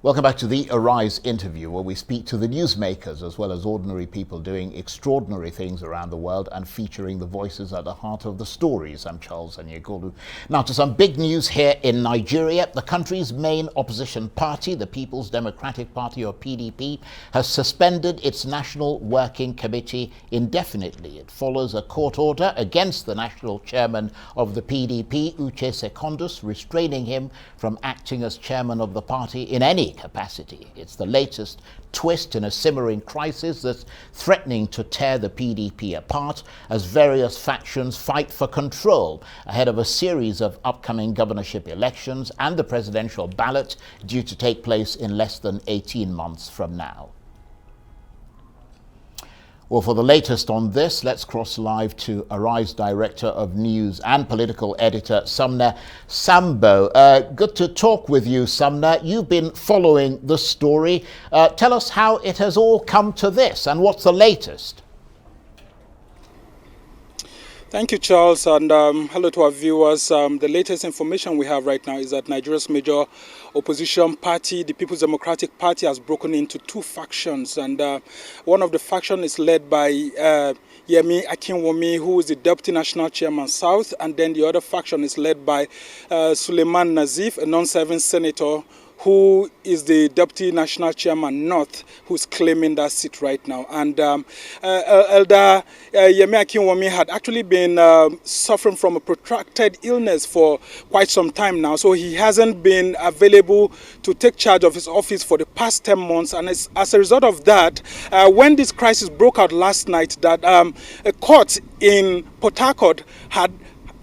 Welcome back to the Arise interview, where we speak to the newsmakers as well as ordinary people doing extraordinary things around the world and featuring the voices at the heart of the stories. I'm Charles Aniagolu. Now to some big news here in Nigeria. The country's main opposition party, the People's Democratic Party or PDP, has suspended its National Working Committee indefinitely. It follows a court order against the national chairman of the PDP, Uche Secondus, restraining him from acting as chairman of the party in any capacity. It's the latest twist in a simmering crisis that's threatening to tear the PDP apart as various factions fight for control ahead of a series of upcoming governorship elections and the presidential ballot due to take place in less than 18 months from now. Well, for the latest on this, let's cross live to Arise Director of News and Political Editor, Sumner Sambo. Good to talk with you, Sumner. You've been following the story. Tell us how it has all come to this and what's the latest. Thank you, Charles, and hello to our viewers. The latest information we have right now is that Nigeria's major opposition party, the People's Democratic Party, has broken into two factions, and one of the factions is led by Yemi Akinwumi, who is the Deputy National Chairman South, and then the other faction is led by Suleiman Nazif, a non-serving senator, who is the Deputy National Chairman North, who's claiming that seat right now. And Elder Yemi Akinwumi had actually been suffering from a protracted illness for quite some time now, so he hasn't been available to take charge of his office for the past 10 months. And as a result of that, when this crisis broke out last night, that a court in Port Harcourt had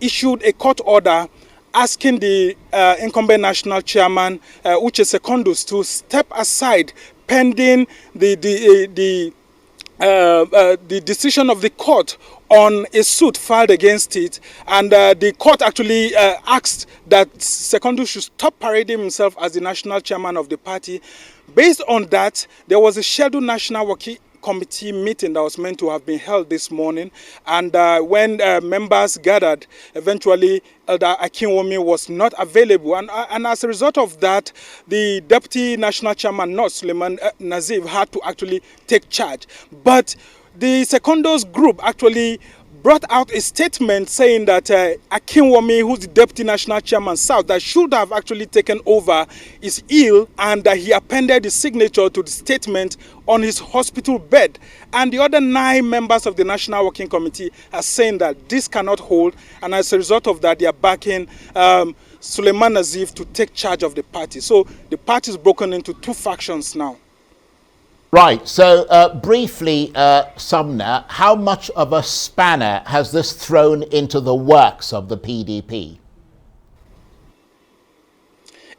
issued a court order asking the incumbent national chairman, Uche Secondus, to step aside pending the decision of the court on a suit filed against it. And the court actually asked that Secondus should stop parading himself as the national chairman of the party. Based on that, there was a scheduled National Working Committee meeting that was meant to have been held this morning, and when members gathered, eventually Elder Akinwumi was not available, and as a result of that, the Deputy National Chairman North, Suleiman Nazif, had to actually take charge. But the Secondus group actually brought out a statement saying that Akinwumi, who's the Deputy National Chairman South, that should have actually taken over, is ill, and that he appended his signature to the statement on his hospital bed. And the other 9 members of the National Working Committee are saying that this cannot hold, and as a result of that, they are backing Suleiman Nazif to take charge of the party. So the party is broken into two factions now. Right, so briefly, Sumner, how much of a spanner has this thrown into the works of the PDP?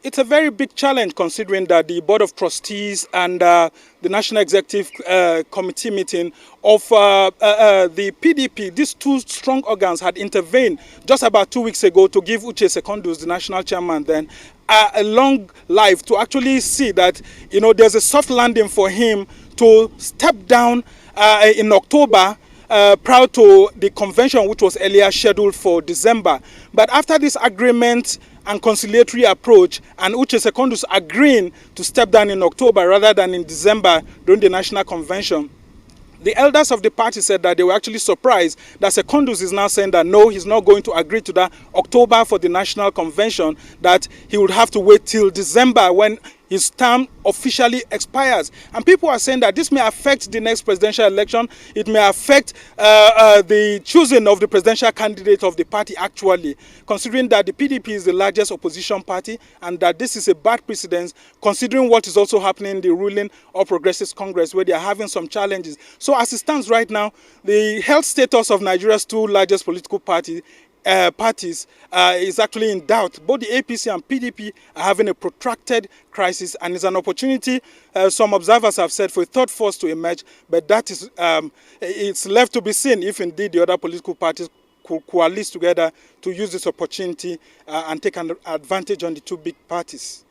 It's a very big challenge, considering that the Board of Trustees and the National Executive Committee meeting of the PDP, these two strong organs, had intervened just about 2 weeks ago to give Uche Secondus, the national chairman then, a long life, to actually see that, you know, there's a soft landing for him to step down in October, prior to the convention, which was earlier scheduled for December. But after this agreement and conciliatory approach, and Uche Secondus agreeing to step down in October rather than in December during the national convention, the elders of the party said that they were actually surprised that Secondus is now saying that no, he's not going to agree to that October for the national convention, that he would have to wait till December when his term officially expires. And people are saying that this may affect the next presidential election. It may affect the choosing of the presidential candidate of the party, actually, considering that the PDP is the largest opposition party, and that this is a bad precedent, considering what is also happening in the ruling All Progressives Congress, where they are having some challenges. So as it stands right now, the health status of Nigeria's two largest political parties is actually in doubt. Both the APC and PDP are having a protracted crisis, and it's an opportunity, some observers have said, for a third force to emerge, but that is it's left to be seen if indeed the other political parties could coalesce together to use this opportunity and take an advantage on the two big parties.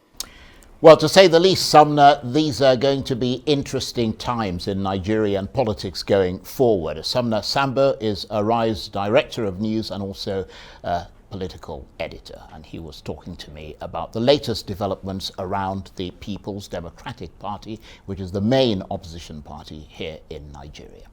Well, to say the least, Sumner, these are going to be interesting times in Nigerian politics going forward. Sumner Sambo is Arise Director of News and also political editor, and he was talking to me about the latest developments around the People's Democratic Party, which is the main opposition party here in Nigeria.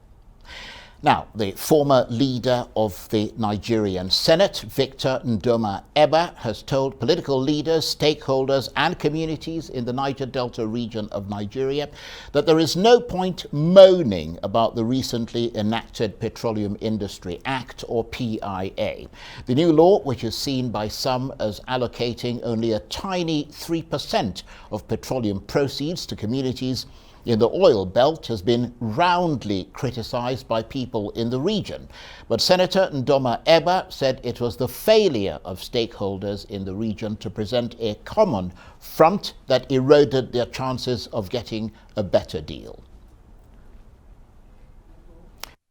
Now, the former leader of the Nigerian Senate, Victor Ndoma-Egba, has told political leaders, stakeholders and communities in the Niger Delta region of Nigeria that there is no point moaning about the recently enacted Petroleum Industry Act, or PIA. The new law, which is seen by some as allocating only a tiny 3% of petroleum proceeds to communities in the oil belt, has been roundly criticized by people in the region. But Senator Ndoma-Egba said it was the failure of stakeholders in the region to present a common front that eroded their chances of getting a better deal.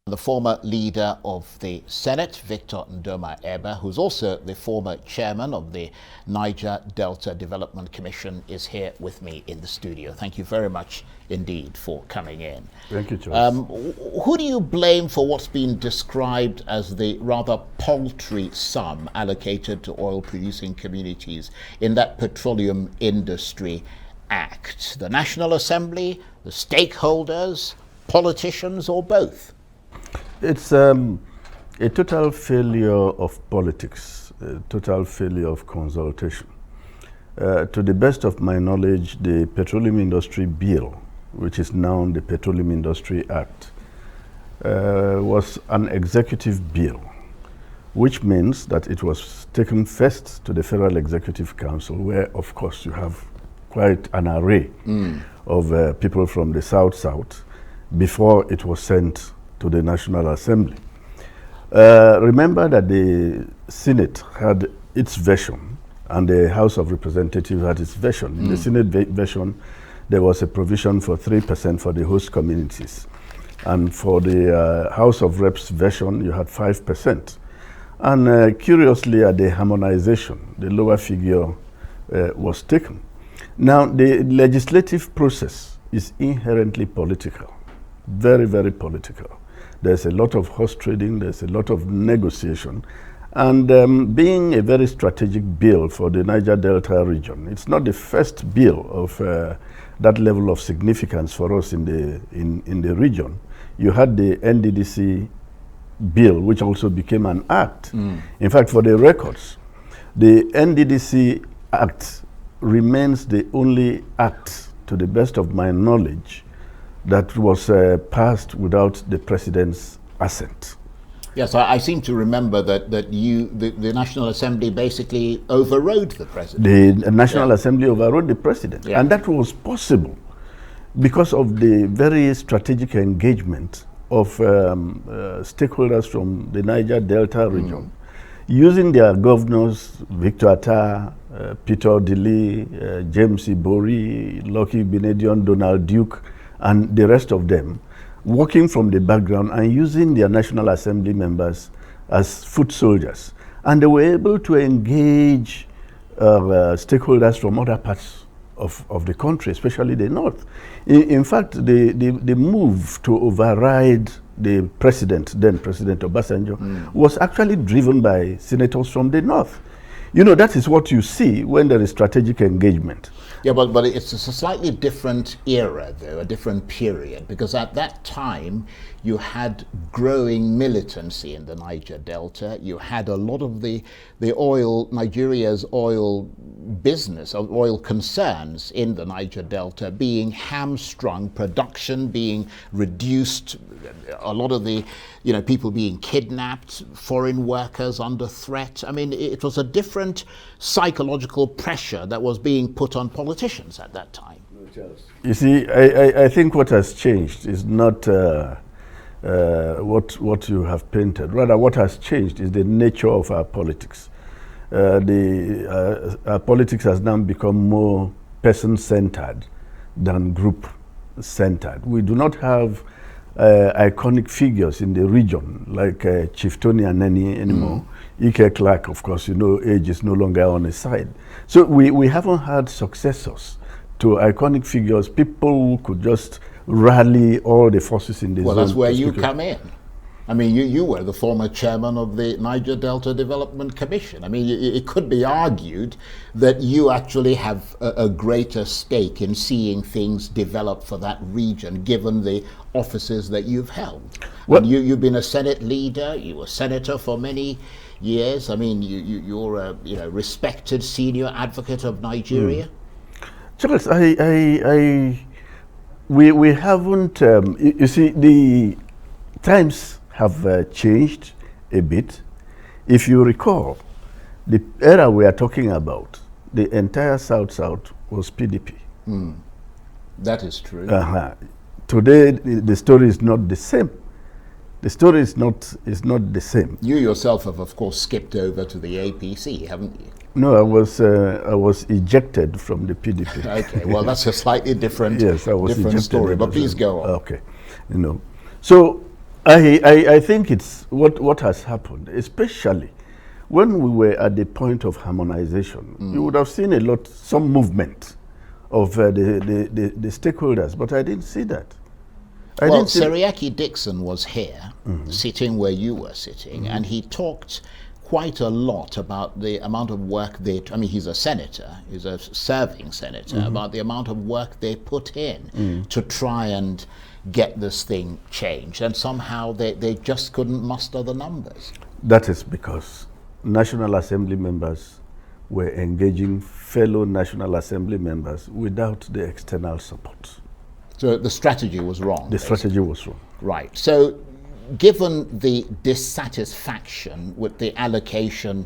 The former leader of the Senate, Victor Ndoma-Egba, who's also the former chairman of the Niger Delta Development Commission, is here with me in the studio. Thank you very much indeed for coming in. Thank you, Charles. Who do you blame for what's been described as the rather paltry sum allocated to oil-producing communities in that Petroleum Industry Act? The National Assembly, the stakeholders, politicians, or both? It's a total failure of politics, a total failure of consultation. To the best of my knowledge, the Petroleum Industry Bill, which is now the Petroleum Industry Act, was an executive bill, which means that it was taken first to the Federal Executive Council, where, of course, you have quite an array of people from the South, before it was sent to the National Assembly. Remember that the Senate had its version and the House of Representatives had its version. In the Senate version, there was a provision for 3% for the host communities. And for the House of Reps version, you had 5%. And curiously, at the harmonization, the lower figure was taken. Now, the legislative process is inherently political, very, very political. There's a lot of horse trading, there's a lot of negotiation. And being a very strategic bill for the Niger Delta region, it's not the first bill of that level of significance for us in the region. You had the NDDC bill, which also became an act. In fact, for the records, the NDDC Act remains the only act, to the best of my knowledge, that was passed without the president's assent. Yes, I seem to remember that the National Assembly basically overrode the president. The National Assembly overrode the president. And that was possible because of the very strategic engagement of stakeholders from the Niger Delta region, using their governors, Victor Atta, Peter Dili, James Ibori, Lucky Benedion, Donald Duke, and the rest of them, working from the background and using their National Assembly members as foot soldiers. And they were able to engage stakeholders from other parts of the country, especially the north. In fact, the move to override the president, then President Obasanjo, was actually driven by senators from the north. You know, that is what you see when there is strategic engagement. Yeah, but it's a slightly different era, though, a different period, because at that time you had growing militancy in the Niger Delta. You had a lot of the oil, Nigeria's oil business, oil concerns in the Niger Delta being hamstrung, production being reduced, a lot of the people being kidnapped, foreign workers under threat. I mean, it was a different psychological pressure that was being put on politicians at that time. You see, I think what has changed is not what you have painted. Rather, what has changed is the nature of our politics. Our politics has now become more person-centered than group-centered. We do not have iconic figures in the region like Chief Tony Aneni anymore. Ike Clark, of course, age is no longer on his side. So we haven't had successors to iconic figures, people who could just rally all the forces in the zone. Well, that's where you come in. I mean, you were the former chairman of the Niger Delta Development Commission. I mean, it could be argued that you actually have a greater stake in seeing things develop for that region, given the offices that you've held. Well, and you've been a Senate leader, you were senator for many years. I mean, you're a respected senior advocate of Nigeria. Charles, we haven't, you see, the times have changed a bit. If you recall, the era we are talking about, the entire South-South was PDP. That is true. Today, the story is not the same. The story is not the same. You yourself have, of course, skipped over to the APC, haven't you? No, I was ejected from the PDP. Okay, well, that's a slightly different, yes, I was different story, but please go on. Okay, so I think it's what has happened, especially when we were at the point of harmonization. You would have seen some movement of the stakeholders, but I didn't see that. Well, Seriake Dixon was here, sitting where you were sitting, and he talked quite a lot about the amount of work he's a senator, he's a serving senator, about the amount of work they put in to try and get this thing changed, and somehow they just couldn't muster the numbers. That is because National Assembly members were engaging fellow National Assembly members without the external support. So the strategy was wrong. The strategy was wrong. Right. So given the dissatisfaction with the allocation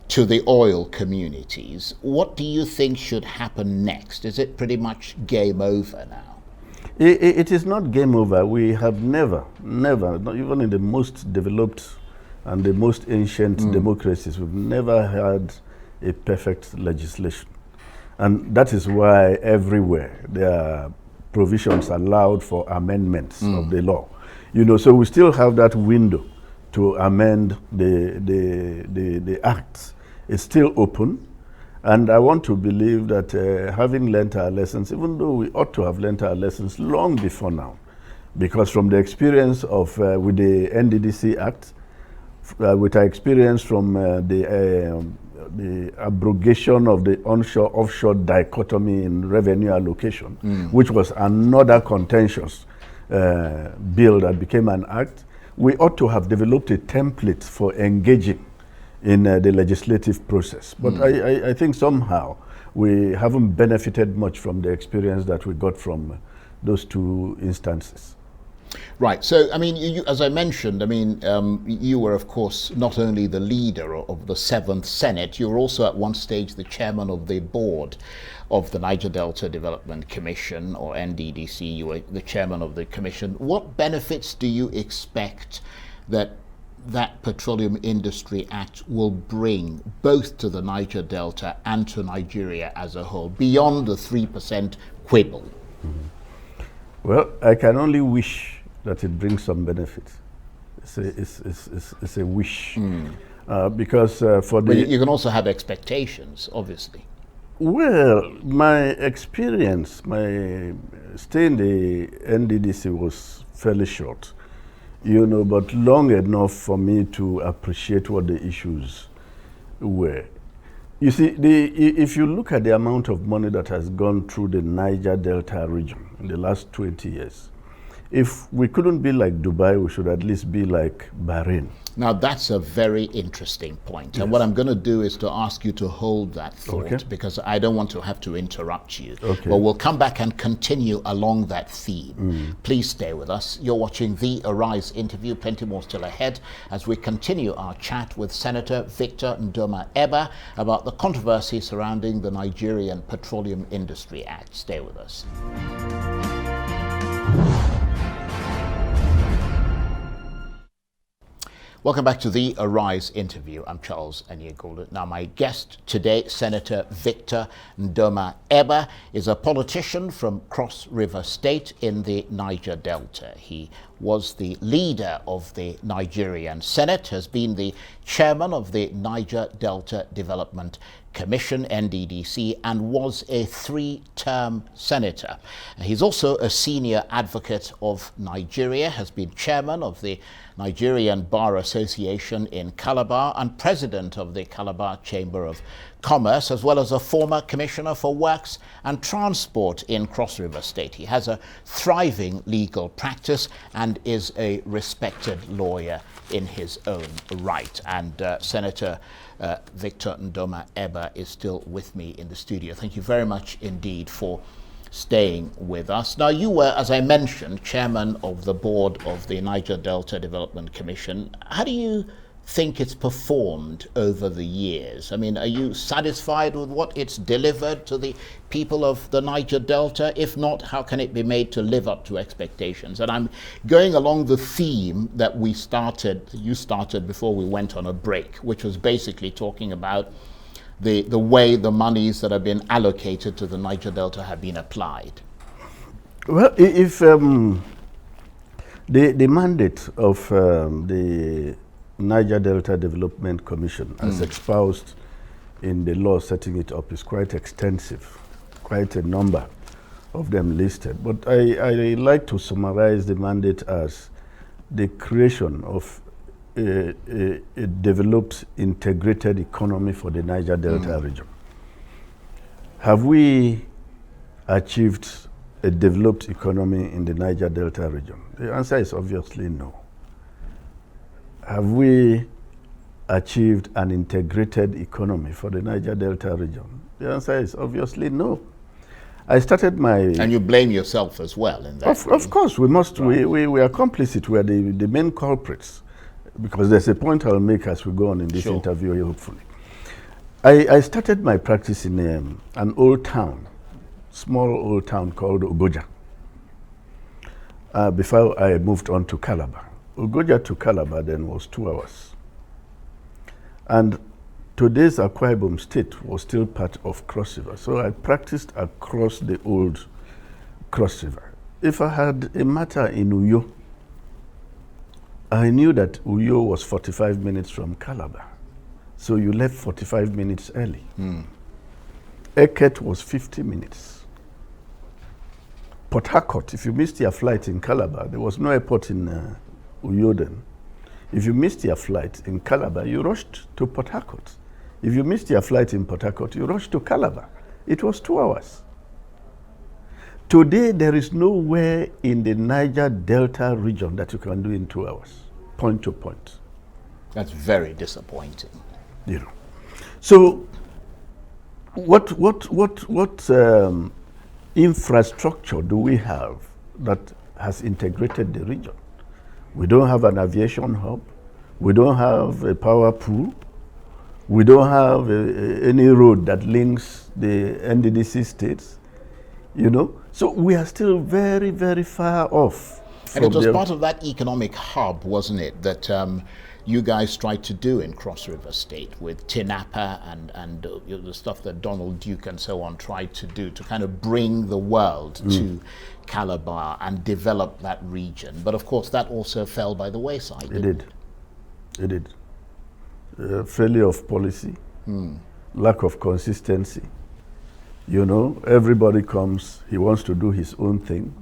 to the oil communities, what do you think should happen next? Is it pretty much game over now? It is not game over. We have never, not even in the most developed and the most ancient democracies, we've never had a perfect legislation. And that is why everywhere there are provisions allowed for amendments of the law. So we still have that window to amend the acts. It's still open. And I want to believe that having learnt our lessons, even though we ought to have learnt our lessons long before now, because from the experience of with the NDDC Act, with our experience from the abrogation of the onshore-offshore dichotomy in revenue allocation, which was another contentious bill that became an act, we ought to have developed a template for engaging in the legislative process. But I think somehow we haven't benefited much from the experience that we got from those two instances. Right. So, I mean, as I mentioned, you were, of course, not only the leader of the 7th Senate, you were also at one stage the chairman of the board of the Niger Delta Development Commission, or NDDC. You were the chairman of the commission. What benefits do you expect that Petroleum Industry Act will bring both to the Niger Delta and to Nigeria as a whole, beyond the 3% quibble? Well, I can only wish that it brings some benefit. It's a wish. Because for the... But you can also have expectations, obviously. Well, my experience, my stay in the NDDC was fairly short, but long enough for me to appreciate what the issues were. You see, if you look at the amount of money that has gone through the Niger Delta region in the last 20 years, if we couldn't be like Dubai, we should at least be like Bahrain. Now, that's a very interesting point. Yes. And what I'm going to do is to ask you to hold that thought, because I don't want to have to interrupt you. Okay. But we'll come back and continue along that theme. Please stay with us. You're watching the Arise interview. Plenty more still ahead as we continue our chat with Senator Victor Ndoma-Egba about the controversy surrounding the Nigerian Petroleum Industry Act. Stay with us. Welcome back to the Arise interview. I'm Charles Aniagolu. Now, my guest today, Senator Victor Ndoma-Egba, is a politician from Cross River State in the Niger Delta. He was the leader of the Nigerian Senate, has been the chairman of the Niger Delta Development Commission, NDDC, and was a 3-term senator. He's also a senior advocate of Nigeria, has been chairman of the Nigerian Bar Association in Calabar and president of the Calabar Chamber of Commerce, as well as a former commissioner for works and transport in Cross River State. He has a thriving legal practice and is a respected lawyer in his own right. And Senator Victor Ndoma-Egba is still with me in the studio. Thank you very much indeed for staying with us. Now, you were, as I mentioned, chairman of the board of the Niger Delta Development Commission. How do you think it's performed over the years? I mean, are you satisfied with what it's delivered to the people of the Niger Delta? If not, how can it be made to live up to expectations? And I'm going along the theme that you started before we went on a break, which was basically talking about the way the monies that have been allocated to the Niger Delta have been applied. Well, if the mandate of the Niger Delta Development Commission, as espoused in the law setting it up, is quite extensive, quite a number of them listed. But I like to summarize the mandate as the creation of a developed, integrated economy for the Niger Delta region. Have we achieved a developed economy in the Niger Delta region? The answer is obviously no. Have we achieved an integrated economy for the Niger Delta region? The answer is obviously no. I started my... And you blame yourself as well in that. Of course, we must. Right. We are complicit. We are the main culprits. Because there's a point I'll make as we go on in this interview here, hopefully. I started my practice in an old town, small old town called Ugoja, before I moved on to Calabar. Ugoja to Calabar then was 2 hours. And today's Akwa Ibom state was still part of Cross River. So I practiced across the old Cross River. If I had a matter in Uyo, I knew that Uyo was 45 minutes from Calabar. So you left 45 minutes early. Eket was 50 minutes. Port Harcourt, if you missed your flight in Calabar, there was no airport in Uyo then. If you missed your flight in Calabar, you rushed to Port Harcourt. If you missed your flight in Port Harcourt, you rushed to Calabar. It was 2 hours. Today, there is nowhere in the Niger Delta region that you can do in 2 hours, point to point. That's very disappointing. You know. So, what infrastructure do we have that has integrated the region? We don't have an aviation hub. We don't have a power pool. We don't have any road that links the NDDC states. You know, so we are still very, very far off. And it was part of that economic hub, wasn't it, that you guys tried to do in Cross River State with Tinapa and the stuff that Donald Duke and so on tried to do to kind of bring the world to Calabar and develop that region. But of course, that also fell by the wayside. It did. Failure of policy, lack of consistency. You know, everybody comes, he wants to do his own thing,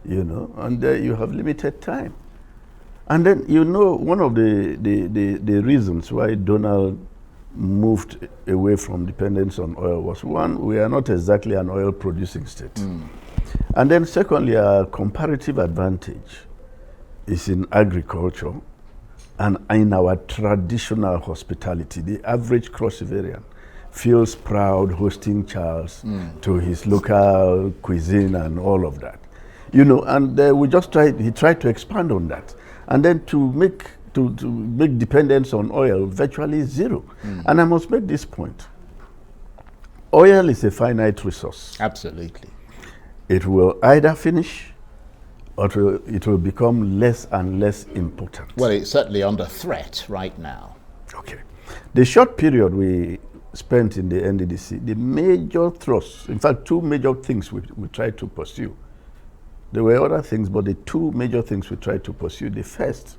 you know, and you have limited time. And then, you know, one of the reasons why Donald moved away from dependence on oil was, one, we are not exactly an oil producing state. And then secondly, our comparative advantage is in agriculture and in our traditional hospitality. The average Cross Riverian feels proud hosting Charles to his local cuisine and all of that. You know, and he tried to expand on that. And then to make dependence on oil virtually zero. And I must make this point. Oil is a finite resource. Absolutely. It will either finish or it will become less and less important. Well, it's certainly under threat right now. Okay. The short period we spent in the NDDC, the major thrust, in fact, two major things we tried to pursue There were other things, but the two major things we tried to pursue, the first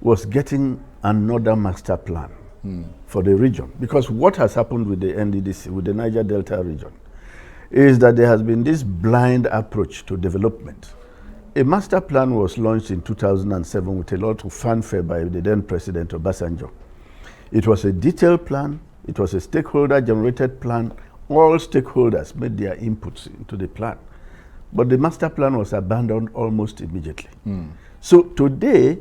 was getting another master plan for the region. Because what has happened with the NDDC, with the Niger Delta region, is that there has been this blind approach to development. A master plan was launched in 2007 with a lot of fanfare by the then President Obasanjo. It was a detailed plan, it was a stakeholder-generated plan. All stakeholders made their inputs into the plan. But the master plan was abandoned almost immediately. So today,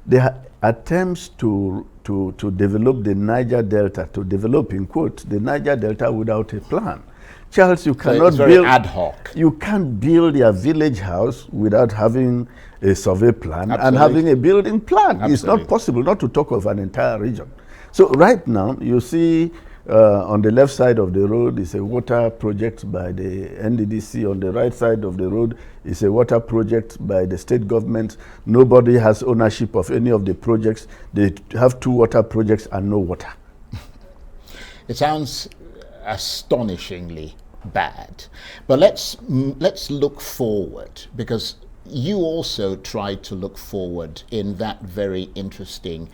there are attempts to develop the Niger Delta, to develop, in quotes, the Niger Delta without a plan. Charles, you cannot build ad hoc. You can't build your village house without having a survey plan Absolutely. and having a building plan. Absolutely. It's not possible, not to talk of an entire region. So right now, you see on the left side of the road is a water project by the NDDC. On the right side of the road is a water project by the state government. Nobody has ownership of any of the projects. They have two water projects and no water. It sounds astonishingly bad. But let's look forward, because you also tried to look forward in that very interesting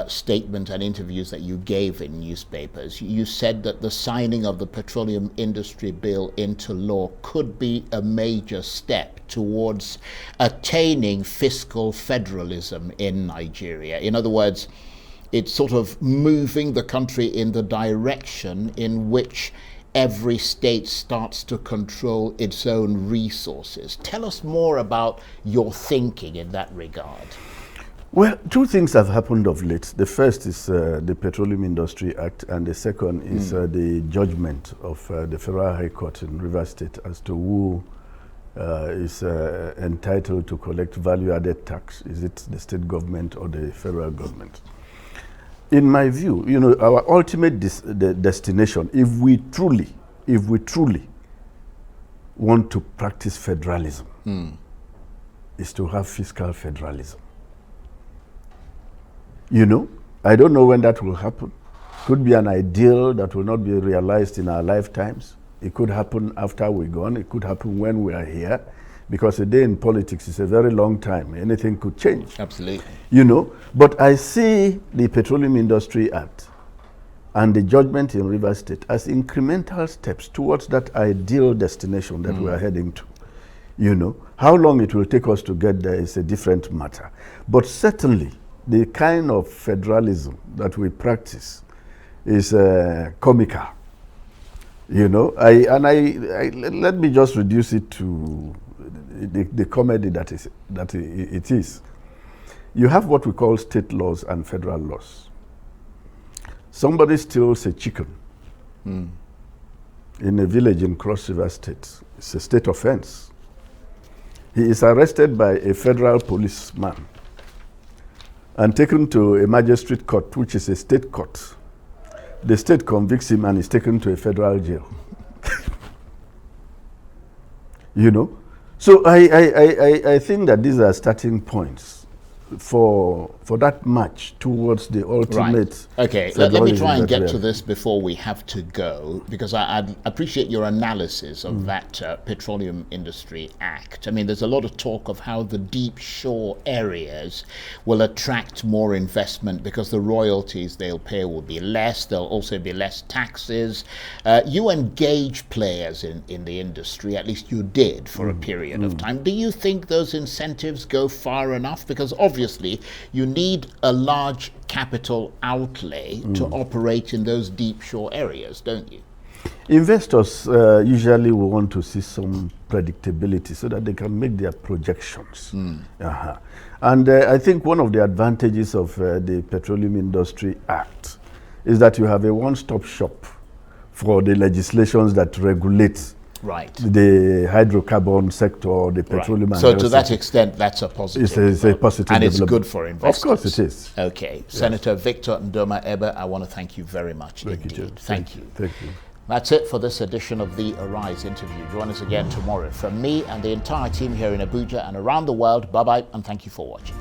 statement and interviews that you gave in newspapers. You said that the signing of the Petroleum Industry Bill into law could be a major step towards attaining fiscal federalism in Nigeria. In other words, it's sort of moving the country in the direction in which every state starts to control its own resources. Tell us more about your thinking in that regard. Well, two things have happened of late. The first is the Petroleum Industry Act, and the second is the judgment of the Federal High Court in Rivers State as to who is entitled to collect value-added tax. Is it the state government or the federal government? In my view, you know, our ultimate destination, if we truly want to practice federalism, is to have fiscal federalism. You know, I don't know when that will happen. Could be an ideal that will not be realized in our lifetimes. It could happen after we're gone. It could happen when we are here, because a day in politics is a very long time. Anything could change. Absolutely. You know, but I see the Petroleum Industry Act and the judgment in Rivers State as incremental steps towards that ideal destination that we are heading to. You know, how long it will take us to get there is a different matter. But certainly, the kind of federalism that we practice is comical. You know, let me just reduce it to the comedy that it is. You have what we call state laws and federal laws. Somebody steals a chicken in a village in Cross River State. It's a state offense. He is arrested by a federal policeman and taken to a magistrate court, which is a state court. The state convicts him and is taken to a federal jail. You know? So I think that these are starting points for that march towards the ultimate. Right. Okay, let me try and get to this before we have to go, because I'd appreciate your analysis of that Petroleum Industry Act. I mean, there's a lot of talk of how the deep shore areas will attract more investment because the royalties they'll pay will be less. There'll also be less taxes. You engage players in the industry, at least you did for a period of time. Do you think those incentives go far enough? Because obviously you need a large capital outlay to operate in those deep shore areas, don't you? Investors usually will want to see some predictability so that they can make their projections. And I think one of the advantages of the Petroleum Industry Act is that you have a one-stop shop for the legislations that regulate the hydrocarbon sector, the petroleum. So to that extent, that's a positive. It's a positive and development. It's good for investors. Of course it is. Okay. Yes. Senator Victor Ndoma-Egba, I want to thank you very much Thank indeed. you, Thank you. Thank you. That's it for this edition of the Arise interview. Join us again tomorrow. From me and the entire team here in Abuja and around the world, bye-bye and thank you for watching.